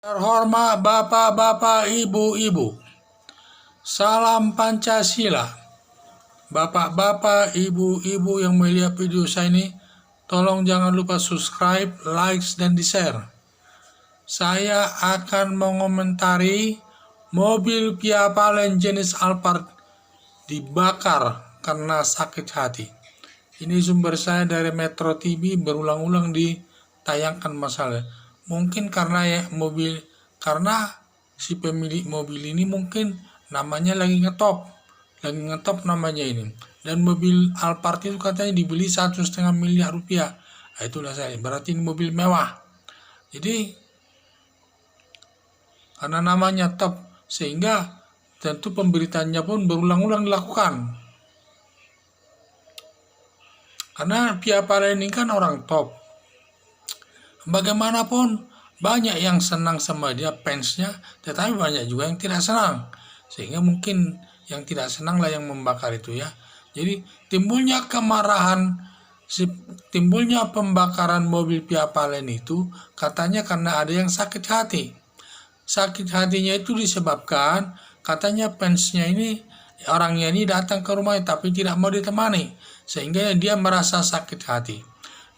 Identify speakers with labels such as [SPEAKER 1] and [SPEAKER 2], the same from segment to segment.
[SPEAKER 1] Terhormat Bapak-Bapak, Ibu-Ibu, salam Pancasila. Bapak-bapak, Ibu-Ibu yang melihat video saya ini, tolong jangan lupa subscribe, like, dan di-share. Saya akan mengomentari mobil Via Valen jenis Alphard dibakar karena sakit hati. Ini sumber saya dari Metro TV, berulang-ulang ditayangkan masalah. Mungkin karena si pemilik mobil ini mungkin namanya lagi ngetop namanya ini. Dan mobil Alphard itu katanya dibeli 1,5 miliar rupiah. Nah, itulah saya, berarti ini mobil mewah. Jadi karena namanya top, sehingga tentu pemberitaannya pun berulang-ulang dilakukan. Karena Via Valen ini kan orang top. Bagaimanapun banyak yang senang sama dia, fansnya, tetapi banyak juga yang tidak senang. Sehingga mungkin yang tidak senang lah yang membakar itu ya. Jadi timbulnya kemarahan, timbulnya pembakaran mobil Via Valen itu katanya karena ada yang sakit hati. Sakit hatinya itu disebabkan katanya fansnya ini, orangnya ini datang ke rumahnya tapi tidak mau ditemani, sehingga dia merasa sakit hati.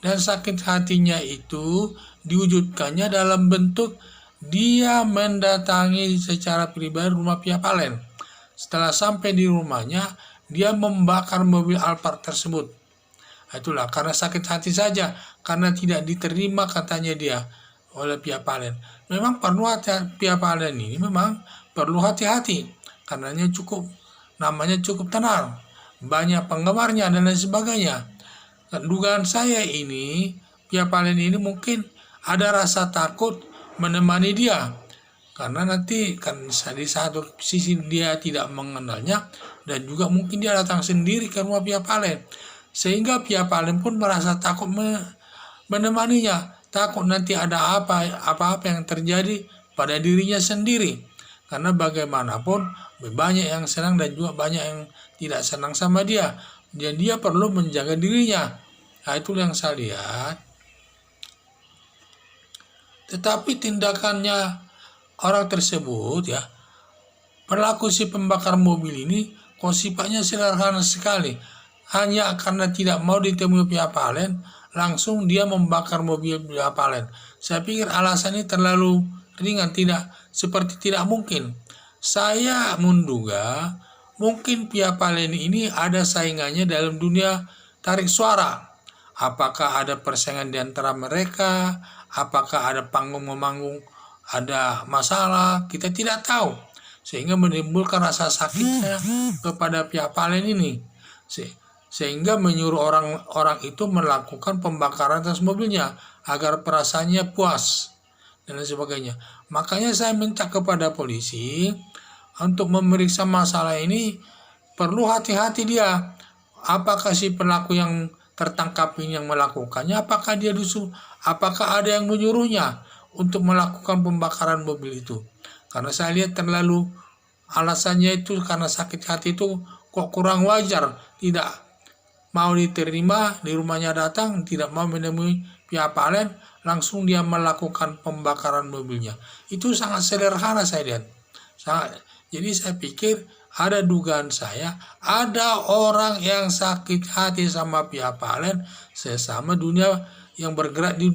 [SPEAKER 1] Dan sakit hatinya itu diwujudkannya dalam bentuk dia mendatangi secara pribadi rumah Via Valen. Setelah sampai di rumahnya, dia membakar mobil Alphard tersebut. Itulah karena sakit hati saja, karena tidak diterima katanya dia oleh Via Valen. Memang perlu Via Valen ini memang perlu hati-hati, karenanya namanya cukup tenang, banyak penggemarnya dan lain sebagainya. Dugaan saya ini Via Valen ini mungkin ada rasa takut menemani dia, karena nanti kan di satu sisi dia tidak mengenalnya, dan juga mungkin dia datang sendiri ke rumah Via Valen, sehingga Via Valen pun merasa takut menemaninya, takut nanti ada apa-apa yang terjadi pada dirinya sendiri. Karena bagaimanapun banyak yang senang dan juga banyak yang tidak senang sama dia, dan dia perlu menjaga dirinya. Nah, itu yang saya lihat. Tetapi tindakannya orang tersebut ya, pelaku si pembakar mobil ini kok sifatnya sederhana sekali. Hanya karena tidak mau ditemui Via Valen, langsung dia membakar mobil Via Valen. Saya pikir alasannya terlalu ringan, seperti tidak mungkin. Saya menduga mungkin Via Valen ini ada saingannya dalam dunia tarik suara. Apakah ada persaingan di antara mereka? Apakah ada panggung-memanggung, ada masalah? Kita tidak tahu. Sehingga menimbulkan rasa sakitnya kepada Via Valen ini. Sehingga menyuruh orang-orang itu melakukan pembakaran atas mobilnya agar perasaannya puas dan lain sebagainya. Makanya saya minta kepada polisi untuk memeriksa masalah ini, perlu hati-hati dia. Apakah si pelaku yang tertangkap ini yang melakukannya, apakah dia apakah ada yang menyuruhnya untuk melakukan pembakaran mobil itu. Karena saya lihat terlalu alasannya itu karena sakit hati itu kok kurang wajar, tidak mau diterima di rumahnya, datang tidak mau menemui Via Valen, langsung dia melakukan pembakaran mobilnya. Itu sangat sederhana saya lihat. Jadi saya pikir ada dugaan saya, ada orang yang sakit hati sama Via Valen, sesama dunia yang bergerak di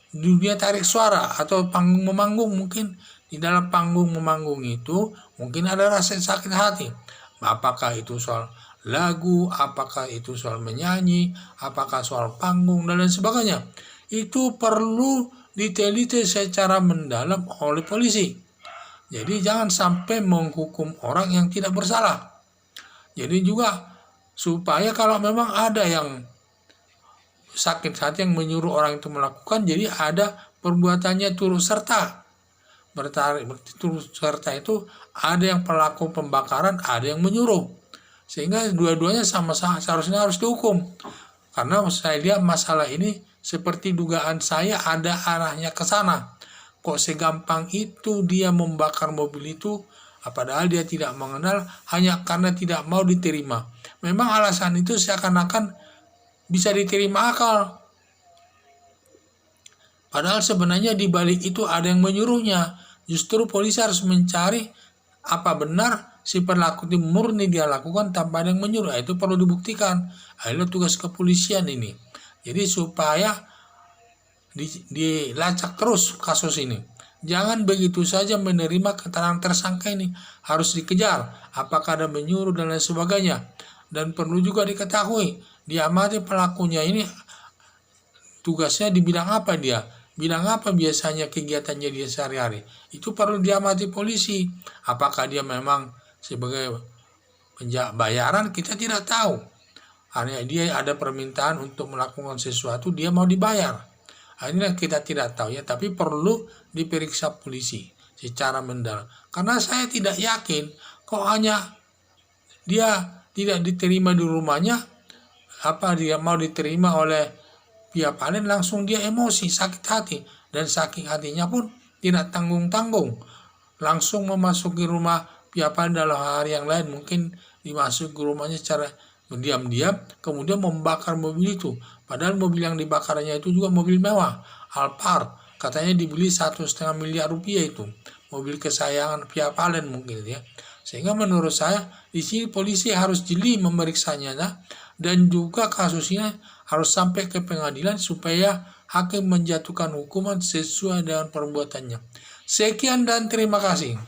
[SPEAKER 1] dunia tarik suara atau panggung memanggung. Mungkin di dalam panggung memanggung itu mungkin ada rasa sakit hati. Apakah itu soal lagu, apakah itu soal menyanyi, apakah soal panggung dan lain sebagainya. Itu perlu diteliti secara mendalam oleh polisi. Jadi jangan sampai menghukum orang yang tidak bersalah. Jadi juga supaya kalau memang ada yang sakit hati yang menyuruh orang itu melakukan, jadi ada perbuatannya turut serta. Turut serta itu ada yang pelaku pembakaran, ada yang menyuruh. Sehingga dua-duanya sama-sama seharusnya harus dihukum. Karena saya lihat masalah ini seperti dugaan saya ada arahnya ke sana. Kok segampang itu dia membakar mobil itu, padahal dia tidak mengenal, hanya karena tidak mau diterima. Memang alasan itu seakan-akan bisa diterima akal. Padahal sebenarnya di balik itu ada yang menyuruhnya. Justru polisi harus mencari apa benar si pelaku itu murni dia lakukan tanpa ada yang menyuruh. Itu perlu dibuktikan. Itu tugas kepolisian ini. Jadi supaya dilacak terus kasus ini. Jangan begitu saja menerima keterangan tersangka ini. Harus dikejar. Apakah ada menyuruh dan lain sebagainya. Dan perlu juga diketahui, diamati pelakunya ini tugasnya di bidang apa dia. Bidang apa biasanya kegiatannya dia sehari-hari. Itu perlu diamati polisi. Apakah dia memang sebagai bayaran, kita tidak tahu. Hanya dia ada permintaan untuk melakukan sesuatu, dia mau dibayar. Ini kita tidak tahu ya, tapi perlu diperiksa polisi secara mendalam. Karena saya tidak yakin kok hanya dia tidak diterima di rumahnya, apa dia mau diterima oleh pihak panen, langsung dia emosi, sakit hati, dan sakit hatinya pun tidak tanggung-tanggung, langsung memasuki rumah pihak panen dalam hari yang lain, mungkin dimasuki ke rumahnya secara diam-diam, kemudian membakar mobil itu, padahal mobil yang dibakarnya itu juga mobil mewah, Alphard, katanya dibeli 1,5 miliar rupiah itu, mobil kesayangan pihak panen mungkin ya. Sehingga menurut saya di sini polisi harus jeli memeriksanya, dan juga kasusnya harus sampai ke pengadilan supaya hakim menjatuhkan hukuman sesuai dengan perbuatannya. Sekian dan terima kasih.